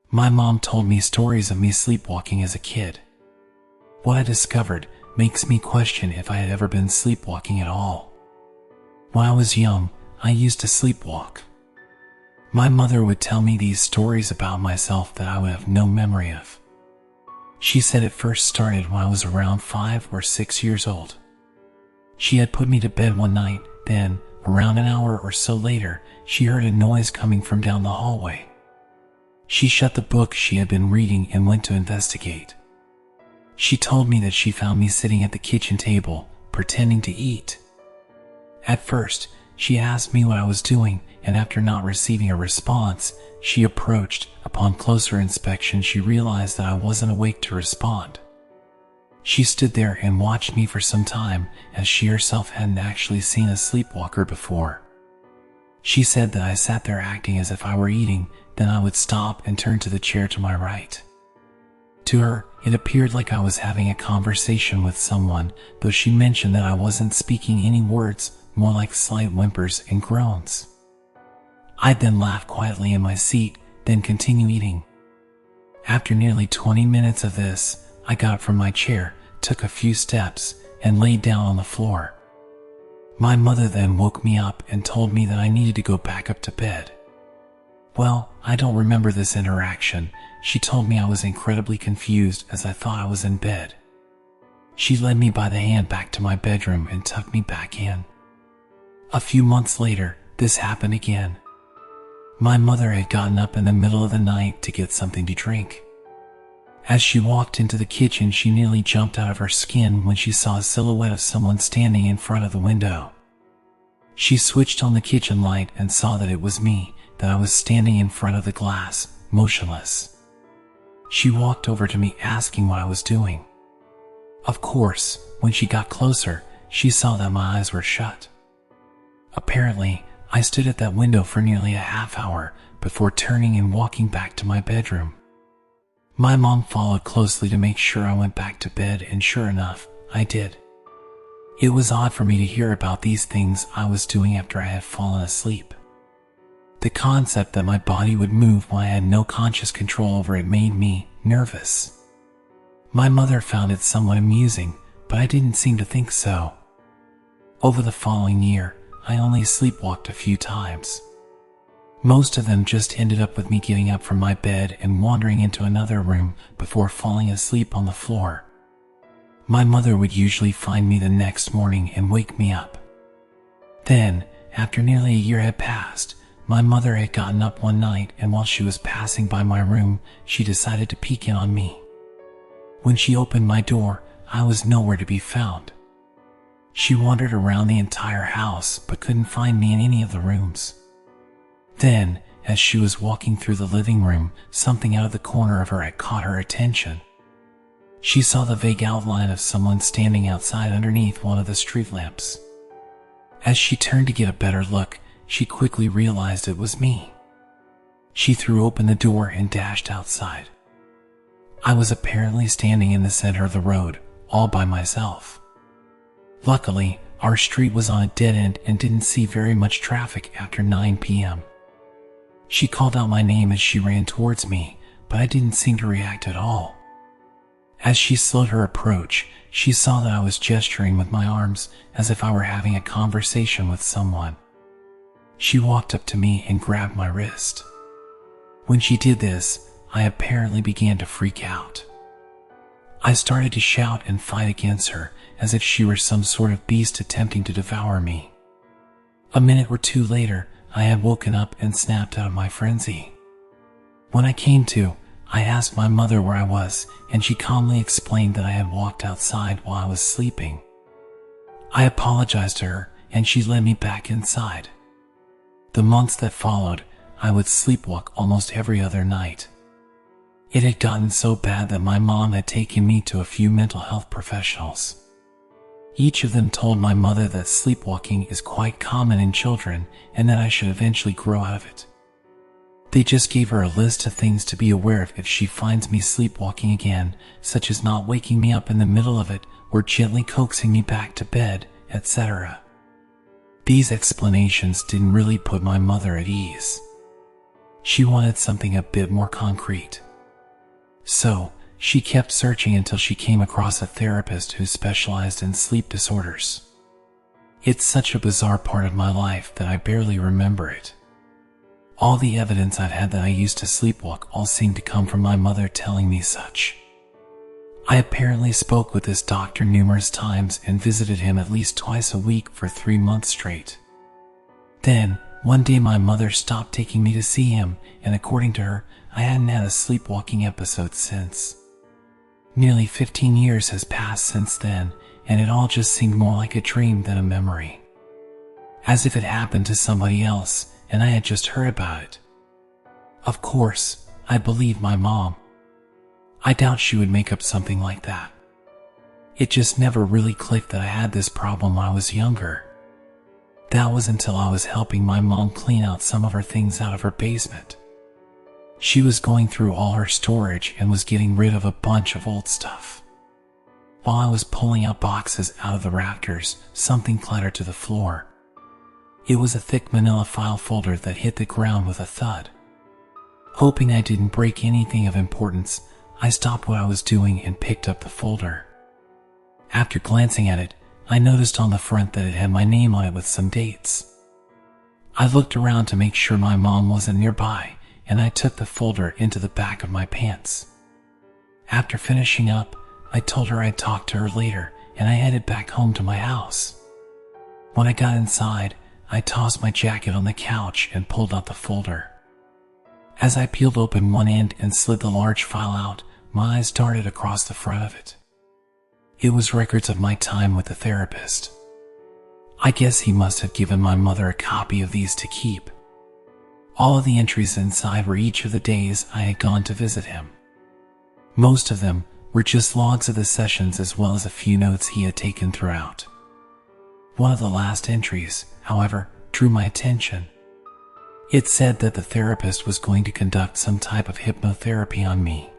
My mom told me stories of me sleepwalking as a kid. What I discovered makes me question if I had ever been sleepwalking at all. When I was young, I used to sleepwalk. My mother would tell me these stories about myself that I would have no memory of. She said it first started when I was around 5 or 6 years old. She had put me to bed one night, then, around an hour or so later, she heard a noise coming from down the hallway. She shut the book she had been reading and went to investigate. She told me that she found me sitting at the kitchen table, pretending to eat. At first, she asked me what I was doing, and after not receiving a response, she approached. Upon closer inspection, she realized that I wasn't awake to respond. She stood there and watched me for some time, as she herself hadn't actually seen a sleepwalker before. She said that I sat there acting as if I were eating, then I would stop and turn to the chair to my right. To her, it appeared like I was having a conversation with someone, though she mentioned that I wasn't speaking any words, more like slight whimpers and groans. I'd then laugh quietly in my seat, then continue eating. After nearly 20 minutes of this, I got up from my chair, took a few steps, and laid down on the floor. My mother then woke me up and told me that I needed to go back up to bed. Well, I don't remember this interaction. She told me I was incredibly confused as I thought I was in bed. She led me by the hand back to my bedroom and tucked me back in. A few months later, this happened again. My mother had gotten up in the middle of the night to get something to drink. As she walked into the kitchen, she nearly jumped out of her skin when she saw a silhouette of someone standing in front of the window. She switched on the kitchen light and saw that it was me, that I was standing in front of the glass, motionless. She walked over to me asking what I was doing. Of course, when she got closer, she saw that my eyes were shut. Apparently, I stood at that window for nearly a half hour before turning and walking back to my bedroom. My mom followed closely to make sure I went back to bed, and sure enough, I did. It was odd for me to hear about these things I was doing after I had fallen asleep. The concept that my body would move when I had no conscious control over it made me nervous. My mother found it somewhat amusing, but I didn't seem to think so. Over the following year, I only sleepwalked a few times. Most of them just ended up with me getting up from my bed and wandering into another room before falling asleep on the floor. My mother would usually find me the next morning and wake me up. Then, after nearly a year had passed, my mother had gotten up one night, and while she was passing by my room, she decided to peek in on me. When she opened my door, I was nowhere to be found. She wandered around the entire house but couldn't find me in any of the rooms. Then, as she was walking through the living room, something out of the corner of her eye caught her attention. She saw the vague outline of someone standing outside underneath one of the street lamps. As she turned to get a better look, she quickly realized it was me. She threw open the door and dashed outside. I was apparently standing in the center of the road, all by myself. Luckily, our street was on a dead end and didn't see very much traffic after 9 p.m. She called out my name as she ran towards me, but I didn't seem to react at all. As she slowed her approach, she saw that I was gesturing with my arms as if I were having a conversation with someone. She walked up to me and grabbed my wrist. When she did this, I apparently began to freak out. I started to shout and fight against her as if she were some sort of beast attempting to devour me. A minute or two later, I had woken up and snapped out of my frenzy. When I came to, I asked my mother where I was, and she calmly explained that I had walked outside while I was sleeping. I apologized to her, and she led me back inside. The months that followed, I would sleepwalk almost every other night. It had gotten so bad that my mom had taken me to a few mental health professionals. Each of them told my mother that sleepwalking is quite common in children and that I should eventually grow out of it. They just gave her a list of things to be aware of if she finds me sleepwalking again, such as not waking me up in the middle of it or gently coaxing me back to bed, etc. These explanations didn't really put my mother at ease. She wanted something a bit more concrete. So, she kept searching until she came across a therapist who specialized in sleep disorders. It's such a bizarre part of my life that I barely remember it. All the evidence I've had that I used to sleepwalk all seemed to come from my mother telling me such. I apparently spoke with this doctor numerous times and visited him at least twice a week for 3 months straight. Then, one day my mother stopped taking me to see him, and according to her, I hadn't had a sleepwalking episode since. Nearly 15 years has passed since then, and it all just seemed more like a dream than a memory. As if it happened to somebody else, and I had just heard about it. Of course, I believed my mom. I doubt she would make up something like that. It just never really clicked that I had this problem when I was younger. That was until I was helping my mom clean out some of her things out of her basement. She was going through all her storage and was getting rid of a bunch of old stuff. While I was pulling out boxes out of the rafters, something clattered to the floor. It was a thick manila file folder that hit the ground with a thud. Hoping I didn't break anything of importance, I stopped what I was doing and picked up the folder. After glancing at it, I noticed on the front that it had my name on it with some dates. I looked around to make sure my mom wasn't nearby, and I took the folder into the back of my pants. After finishing up, I told her I'd talk to her later, and I headed back home to my house. When I got inside, I tossed my jacket on the couch and pulled out the folder. As I peeled open one end and slid the large file out, my eyes darted across the front of it. It was records of my time with the therapist. I guess he must have given my mother a copy of these to keep. All of the entries inside were each of the days I had gone to visit him. Most of them were just logs of the sessions as well as a few notes he had taken throughout. One of the last entries, however, drew my attention. It said that the therapist was going to conduct some type of hypnotherapy on me.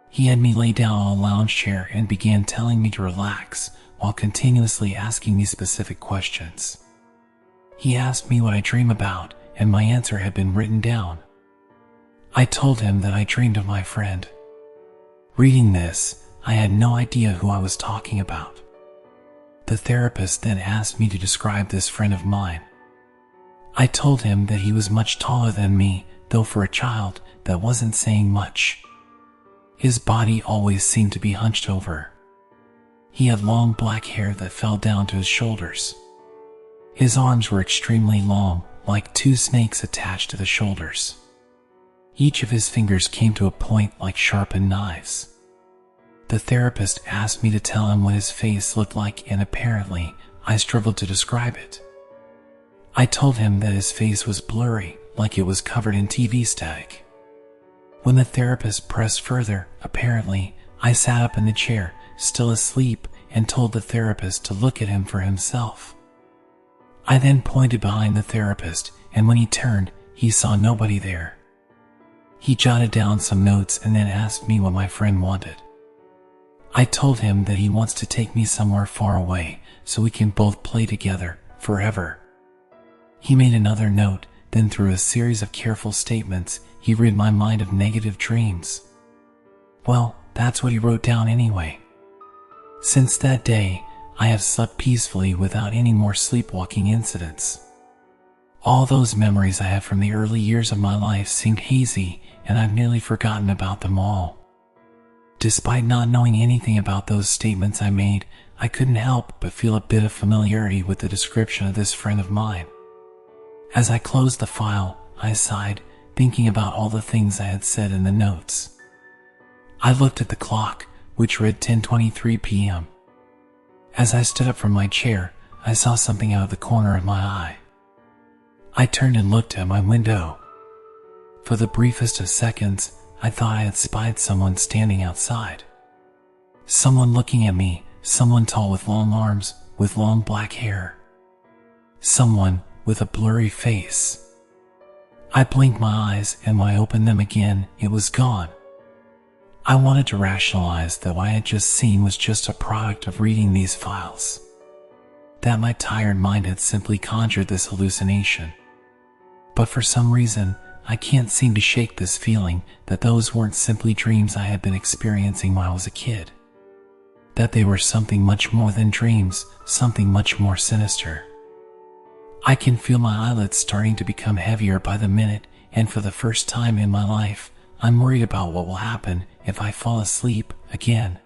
He had me lay down on a lounge chair and began telling me to relax while continuously asking me specific questions. He asked me what I dream about, and my answer had been written down. I told him that I dreamed of my friend. Reading this, I had no idea who I was talking about. The therapist then asked me to describe this friend of mine. I told him that he was much taller than me, though for a child, that wasn't saying much. His body always seemed to be hunched over. He had long black hair that fell down to his shoulders. His arms were extremely long, like two snakes attached to the shoulders. Each of his fingers came to a point like sharpened knives. The therapist asked me to tell him what his face looked like, and apparently, I struggled to describe it. I told him that his face was blurry, like it was covered in TV static. When the therapist pressed further, apparently, I sat up in the chair, still asleep, and told the therapist to look at him for himself. I then pointed behind the therapist, and when he turned, he saw nobody there. He jotted down some notes and then asked me what my friend wanted. I told him that he wants to take me somewhere far away so we can both play together forever. He made another note, then through a series of careful statements, he rid my mind of negative dreams. Well, that's what he wrote down anyway. Since that day, I have slept peacefully without any more sleepwalking incidents. All those memories I have from the early years of my life seemed hazy, and I've nearly forgotten about them all. Despite not knowing anything about those statements I made, I couldn't help but feel a bit of familiarity with the description of this friend of mine. As I closed the file, I sighed, thinking about all the things I had said in the notes. I looked at the clock, which read 10:23 p.m. As I stood up from my chair, I saw something out of the corner of my eye. I turned and looked at my window. For the briefest of seconds, I thought I had spied someone standing outside. Someone looking at me, someone tall with long arms, with long black hair. Someone with a blurry face. I blinked my eyes, and when I opened them again, it was gone. I wanted to rationalize that what I had just seen was just a product of reading these files. That my tired mind had simply conjured this hallucination. But for some reason, I can't seem to shake this feeling that those weren't simply dreams I had been experiencing while I was a kid. That they were something much more than dreams, something much more sinister. I can feel my eyelids starting to become heavier by the minute, and for the first time in my life, I'm worried about what will happen if I fall asleep again.